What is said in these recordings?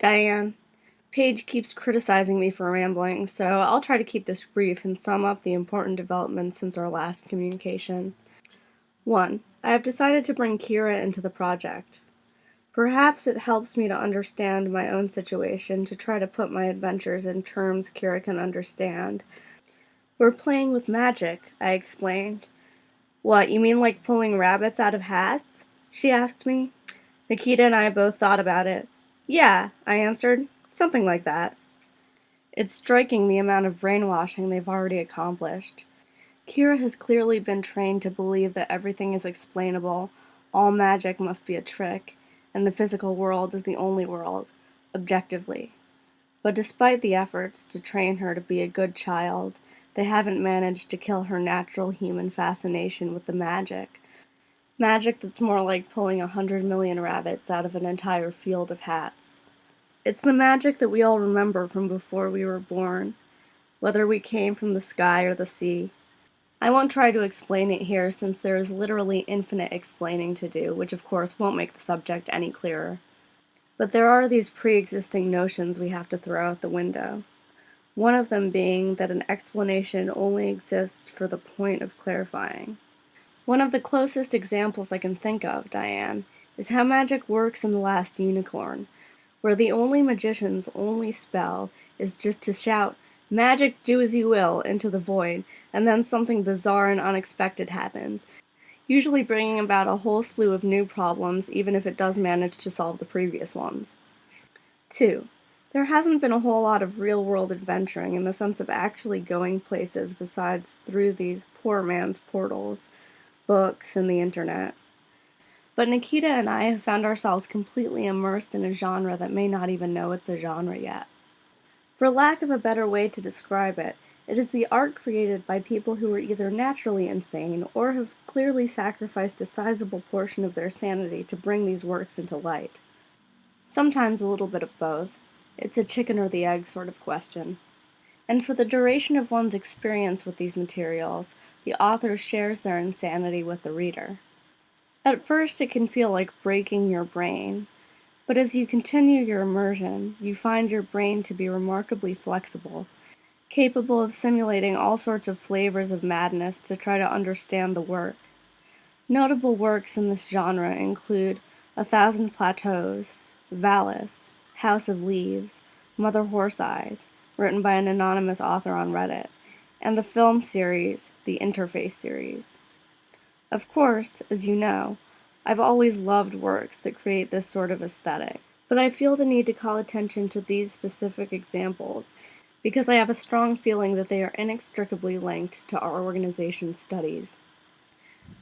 Diane, Paige keeps criticizing me for rambling, so I'll try to keep this brief and sum up the important developments since our last communication. 1. I have decided to bring Kira into the project. Perhaps it helps me to understand my own situation to try to put my adventures in terms Kira can understand. We're playing with magic, I explained. What, you mean like pulling rabbits out of hats? She asked me. Nikita and I both thought about it. Yeah, I answered. Something like that. It's striking the amount of brainwashing they've already accomplished. Kira has clearly been trained to believe that everything is explainable, all magic must be a trick, and the physical world is the only world, objectively. But despite the efforts to train her to be a good child, they haven't managed to kill her natural human fascination with the magic. Magic that's more like pulling 100 million rabbits out of an entire field of hats. It's the magic that we all remember from before we were born, whether we came from the sky or the sea. I won't try to explain it here since there is literally infinite explaining to do, which of course won't make the subject any clearer. But there are these pre-existing notions we have to throw out the window. One of them being that an explanation only exists for the point of clarifying. One of the closest examples I can think of, Diane, is how magic works in The Last Unicorn, where the only magician's only spell is just to shout, "Magic, do as you will," into the void, and then something bizarre and unexpected happens, usually bringing about a whole slew of new problems even if it does manage to solve the previous ones. 2. There hasn't been a whole lot of real-world adventuring in the sense of actually going places besides through these poor man's portals, books, and the internet. But Nikita and I have found ourselves completely immersed in a genre that may not even know it's a genre yet. For lack of a better way to describe it, it is the art created by people who are either naturally insane or have clearly sacrificed a sizable portion of their sanity to bring these works into light. Sometimes a little bit of both. It's a chicken or the egg sort of question. And for the duration of one's experience with these materials, the author shares their insanity with the reader. At first it can feel like breaking your brain, but as you continue your immersion, you find your brain to be remarkably flexible, capable of simulating all sorts of flavors of madness to try to understand the work. Notable works in this genre include 1,000 Plateaus, Valis, House of Leaves, Mother Horse Eyes, written by an anonymous author on Reddit, and the film series, the Interface series. Of course, as you know, I've always loved works that create this sort of aesthetic, but I feel the need to call attention to these specific examples because I have a strong feeling that they are inextricably linked to our organization's studies.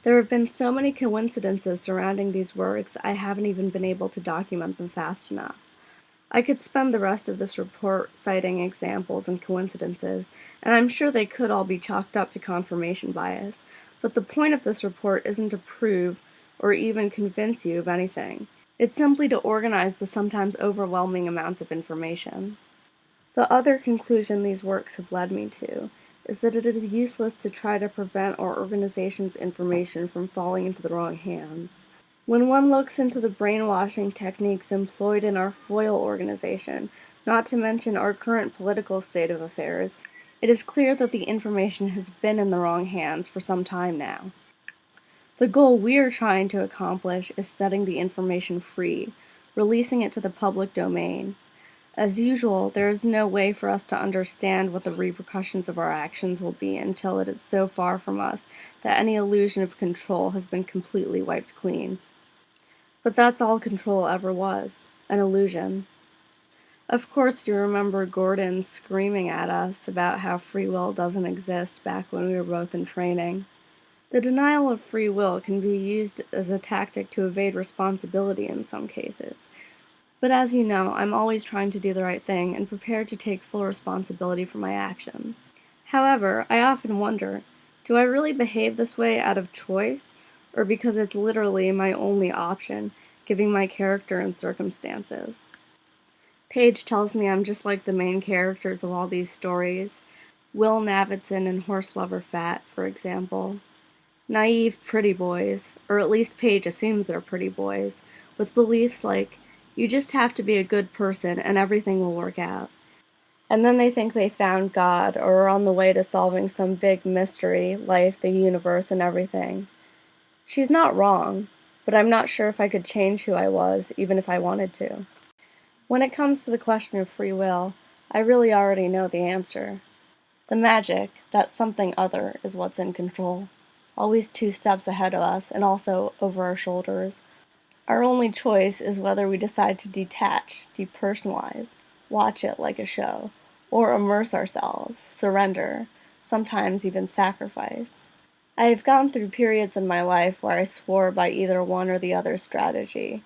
There have been so many coincidences surrounding these works, I haven't even been able to document them fast enough. I could spend the rest of this report citing examples and coincidences, and I'm sure they could all be chalked up to confirmation bias, but the point of this report isn't to prove or even convince you of anything. It's simply to organize the sometimes overwhelming amounts of information. The other conclusion these works have led me to is that it is useless to try to prevent our organization's information from falling into the wrong hands. When one looks into the brainwashing techniques employed in our FOIL organization, not to mention our current political state of affairs, it is clear that the information has been in the wrong hands for some time now. The goal we're trying to accomplish is setting the information free, releasing it to the public domain. As usual, there is no way for us to understand what the repercussions of our actions will be until it is so far from us that any illusion of control has been completely wiped clean. But that's all control ever was, an illusion. Of course you remember Gordon screaming at us about how free will doesn't exist back when we were both in training. The denial of free will can be used as a tactic to evade responsibility in some cases. But as you know, I'm always trying to do the right thing and prepared to take full responsibility for my actions. However, I often wonder, do I really behave this way out of choice, or because it's literally my only option, given my character and circumstances? Paige tells me I'm just like the main characters of all these stories, Will Navidson and Horse Lover Fat, for example. Naive pretty boys, or at least Paige assumes they're pretty boys, with beliefs like, You just have to be a good person and everything will work out. And then they think they found God or are on the way to solving some big mystery, life, the universe, and everything. She's not wrong, but I'm not sure if I could change who I was, even if I wanted to. When it comes to the question of free will, I really already know the answer. The magic, that something other, is what's in control. Always 2 steps ahead of us and also over our shoulders. Our only choice is whether we decide to detach, depersonalize, watch it like a show, or immerse ourselves, surrender, sometimes even sacrifice. I have gone through periods in my life where I swore by either one or the other strategy.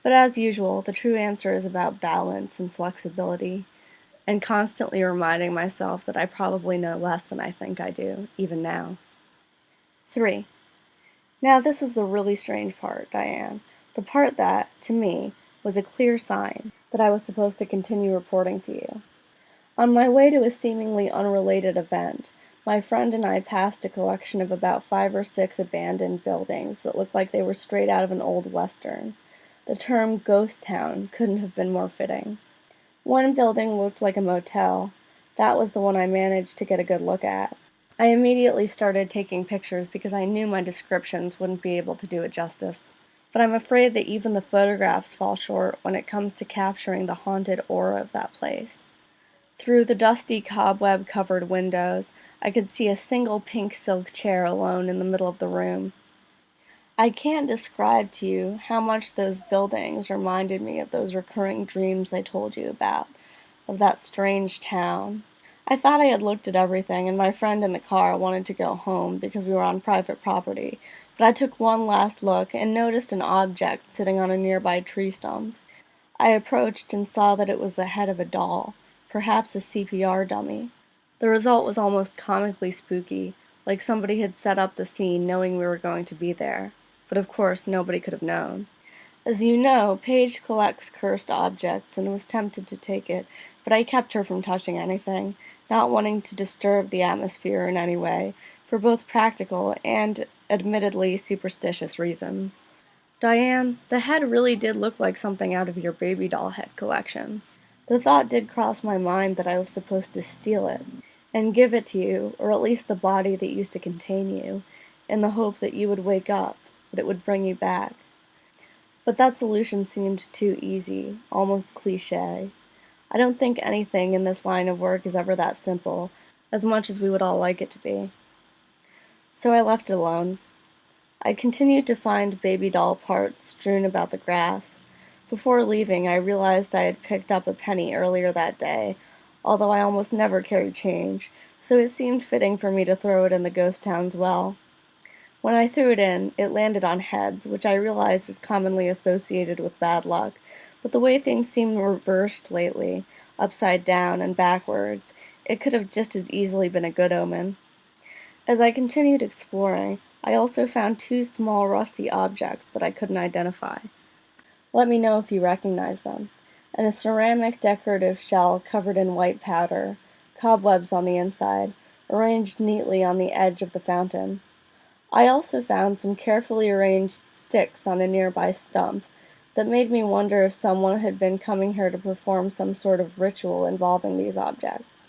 But as usual, the true answer is about balance and flexibility, and constantly reminding myself that I probably know less than I think I do, even now. 3. Now this is the really strange part, Diane. The part that, to me, was a clear sign that I was supposed to continue reporting to you. On my way to a seemingly unrelated event, my friend and I passed a collection of about 5 or 6 abandoned buildings that looked like they were straight out of an old western. The term ghost town couldn't have been more fitting. One building looked like a motel. That was the one I managed to get a good look at. I immediately started taking pictures because I knew my descriptions wouldn't be able to do it justice. But I'm afraid that even the photographs fall short when it comes to capturing the haunted aura of that place. Through the dusty cobweb-covered windows, I could see a single pink silk chair alone in the middle of the room. I can't describe to you how much those buildings reminded me of those recurring dreams I told you about, of that strange town. I thought I had looked at everything, and my friend in the car wanted to go home because we were on private property, but I took one last look and noticed an object sitting on a nearby tree stump. I approached and saw that it was the head of a doll, perhaps a CPR dummy. The result was almost comically spooky, like somebody had set up the scene knowing we were going to be there. But of course, nobody could have known. As you know, Paige collects cursed objects and was tempted to take it, but I kept her from touching anything, not wanting to disturb the atmosphere in any way, for both practical and admittedly superstitious reasons. Diane, the head really did look like something out of your baby doll head collection. The thought did cross my mind that I was supposed to steal it, and give it to you, or at least the body that used to contain you, in the hope that you would wake up, that it would bring you back. But that solution seemed too easy, almost cliché. I don't think anything in this line of work is ever that simple, as much as we would all like it to be. So I left it alone. I continued to find baby doll parts strewn about the grass. Before leaving, I realized I had picked up a penny earlier that day, although I almost never carry change, so it seemed fitting for me to throw it in the ghost town's well. When I threw it in, it landed on heads, which I realize is commonly associated with bad luck, but the way things seem reversed lately, upside down and backwards, it could have just as easily been a good omen. As I continued exploring, I also found 2 small rusty objects that I couldn't identify. Let me know if you recognize them. And a ceramic decorative shell covered in white powder, cobwebs on the inside, arranged neatly on the edge of the fountain. I also found some carefully arranged sticks on a nearby stump that made me wonder if someone had been coming here to perform some sort of ritual involving these objects.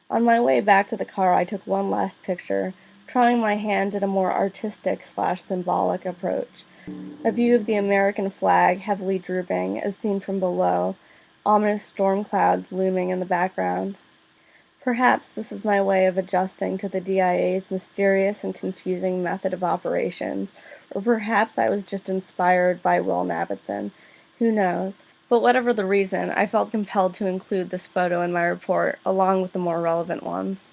On my way back to the car, I took one last picture, trying my hand at a more artistic/symbolic approach. A view of the American flag heavily drooping, as seen from below, ominous storm clouds looming in the background. Perhaps this is my way of adjusting to the DIA's mysterious and confusing method of operations, or perhaps I was just inspired by Will Navidson. Who knows? But whatever the reason, I felt compelled to include this photo in my report, along with the more relevant ones.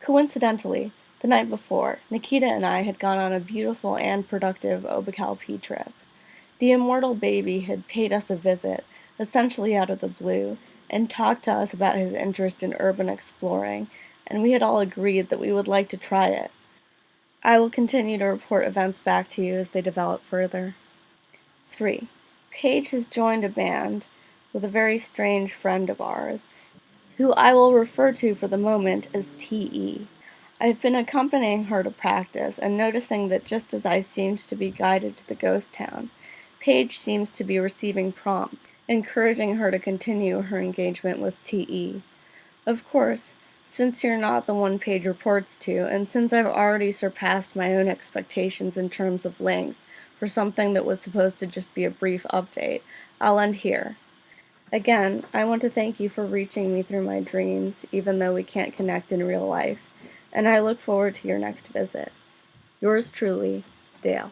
Coincidentally, the night before, Nikita and I had gone on a beautiful and productive Obukalpi trip. The immortal baby had paid us a visit, essentially out of the blue, and talked to us about his interest in urban exploring, and we had all agreed that we would like to try it. I will continue to report events back to you as they develop further. 3. Paige has joined a band with a very strange friend of ours, who I will refer to for the moment as T.E. I've been accompanying her to practice and noticing that just as I seemed to be guided to the ghost town, Paige seems to be receiving prompts, encouraging her to continue her engagement with TE. Of course, since you're not the one Paige reports to, and since I've already surpassed my own expectations in terms of length for something that was supposed to just be a brief update, I'll end here. Again, I want to thank you for reaching me through my dreams, even though we can't connect in real life, and I look forward to your next visit. Yours truly, Dale.